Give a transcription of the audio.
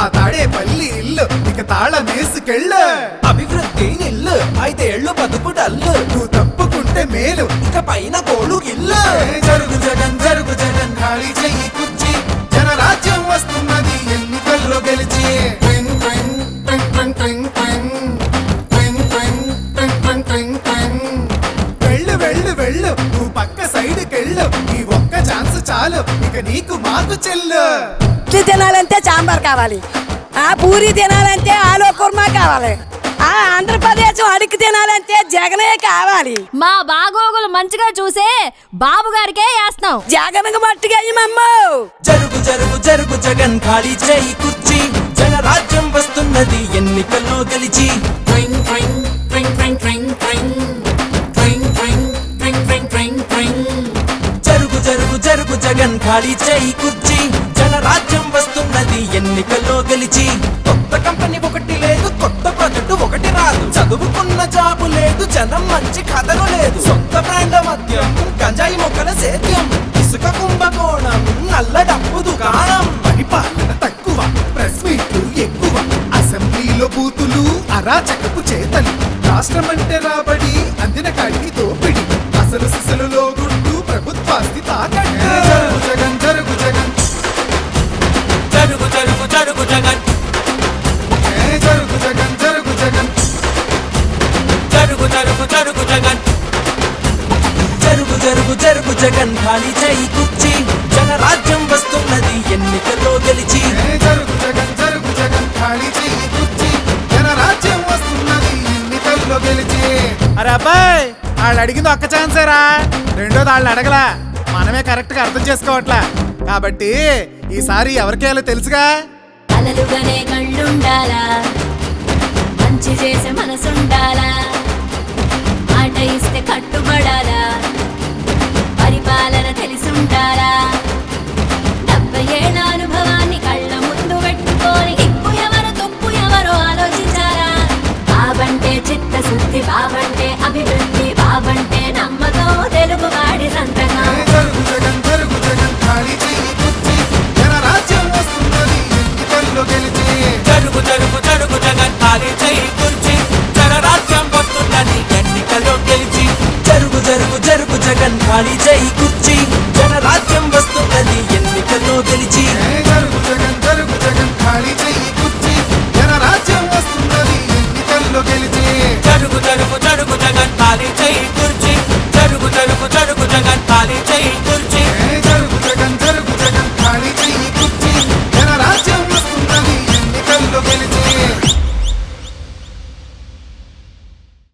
ఆ తాడేపల్లి ఇల్లు ఇక తాళమేసుకెళ్ళు. అభివృద్ధి నిల్లు 5 ఏళ్ళు బతుకు డల్లు. నువ్వు తప్పుకుంటే మేలు ఇక పైన కోడు గిల్లు. జరుగు జగన్ ఖాళీ చెయ్యి కుర్చీ జనరాజ్యం వస్తున్నది ఎన్నికల్లో గెలిచి. ట్వింగ్ ట్వింగ్ ట్వింగ్ ట్వింగ్ ట్వింగ్ ట్వింగ్ ట్వింగ్ ట్వింగ్ ట్వింగ్ ట్వింగ్ ట్వింగ్. వెళ్ళు వెళ్ళు వెళ్ళు నువ్వు పక్క సైడ్కెళ్ళు. ఈ ఒక్క ఛాన్స్ చాలు ఇక నీకు మాకు చెల్లు. ఇడ్లీ తినాలంటే సాంబార్ కావాలి, ఆ పూరి తినాలంటే ఆలు కుర్మా కావాలి, ఆ ఆంధ్రప్రదేశ్ అడిగి తినాలంటే జగనే కావాలి. మా బాగోగులు మంచిగా చూసే బాబు గారికే వేస్తాం. జగన్కు మట్టుగా జరుగు జరుగు జరుగు జగన్ ఖాళీ చేయి కుర్చీ జనరాజ్యం వస్తున్నది ఎన్నికల్లో గెలిచి. ట్వింగ్ ట్వింగ్ ట్వింగ్ ట్వింగ్ ట్వింగ్ ట్వింగ్ ట్వింగ్ ట్వింగ్ ట్వింగ్ ట్వింగ్ ట్వింగ్. జరుగు జరుగు జరుగు జగన్ ఖాళీ చేయి కుర్చీ జనరాజ్యం వస్తున్నది ఎన్నికల్లో గెలిచి. కొత్త కంపెనీ ఒకటి లేదు, కొత్త ప్రాజెక్టు ఒకటి రాదు, చదువుకున్న జాబు లేదు, జనం మంచి కథలు లేదు, సొంత బ్రాండ్ మద్యం గంజాయి మొక్కల సేద్యం, ఇసుక కుంభకోణం నల్ల డబ్బు దుకాణం. పరిపాలన తక్కువ, ప్రెస్ మీట్లు ఎక్కువ, అసెంబ్లీలో బూతులు అరాచకపు చేతలు, రాష్ట్రమంటే రాబడి అందిన కాడికి దోపిడి, అసలు సిసలులో గుడ్డు ప్రభుత్వాస్తి తాకట్టు. జరుగు జగన్ జరుగు జగన్ జరుగు జరుగు జరుగు జగన్ జరుగు జగన్ జరుగు జగన్ జరుగు జరుగు జరుగు జగన్ జరుగు జరుగు జరుగు జగన్ ఖాళీ చేయి కుర్చీ జనరాజ్యం వస్తున్నది ఎన్నికల్లో గెలిచి. జరుగు జగన్ జరుగు జగన్ ఖాళీ చెయ్యి కుర్చీ జనరాజ్యం వస్తున్నది ఎన్నికల్లో గెలిచి. అరే అబ్బాయి వాళ్ళు అడిగింది ఒక్క ఛాన్సేరా, రెండోది వాళ్ళు అడగలా, మనమే కరెక్ట్ గా అర్థం చేసుకోవట్లా. కాబట్టి ఈసారి ఎవరికేయాలో తెలుసుగా. అలలుగానే కళ్ళుండాలా, మంచి చేసే మనసుండాలా, మాట ఇస్తే కట్టుబడాలా, పరిపాలన తెలిసుండాలా, 70 ఏళ్ల అనుభవాన్ని కళ్ళ ముందు పెట్టుకొని ఇప్పు ఎవరు తుప్పు ఎవరో ఆలోచించాలా. బాబంటే చిత్తశుద్ధి, బాబంటే అభివృద్ధి, బాబంటే నమ్మకం, తెలుగువాడి సంతకం. జరుగు జగన్ జరుగు జగన్ ఖాళీ చెయ్యి కుర్చీ జనరాజ్యం వస్తున్నది ఎన్నికల్లో గెలిచి. జరుగు జరుగు జరుగు జగన్ ఖాళీ చేయి కుర్చీ జనరాజ్యం వస్తున్నది ఎన్నికల్లో గెలిచి. జరుగు జరుగు జరుగు జగన్ ఖాళీ చేయి కుర్చీ జనరాజ్యం వస్తున్నది ఎన్నికల్లో గెలిచి. జరుగు జగన్ జరుగు జగన్ ఖాళీ చెయ్యి కుర్చీ జనరాజ్యం వస్తున్నది ఎన్నికల్లో గెలిచి. జరుగు జరుగు జరుగు జగన్ ఖాళీ చేయి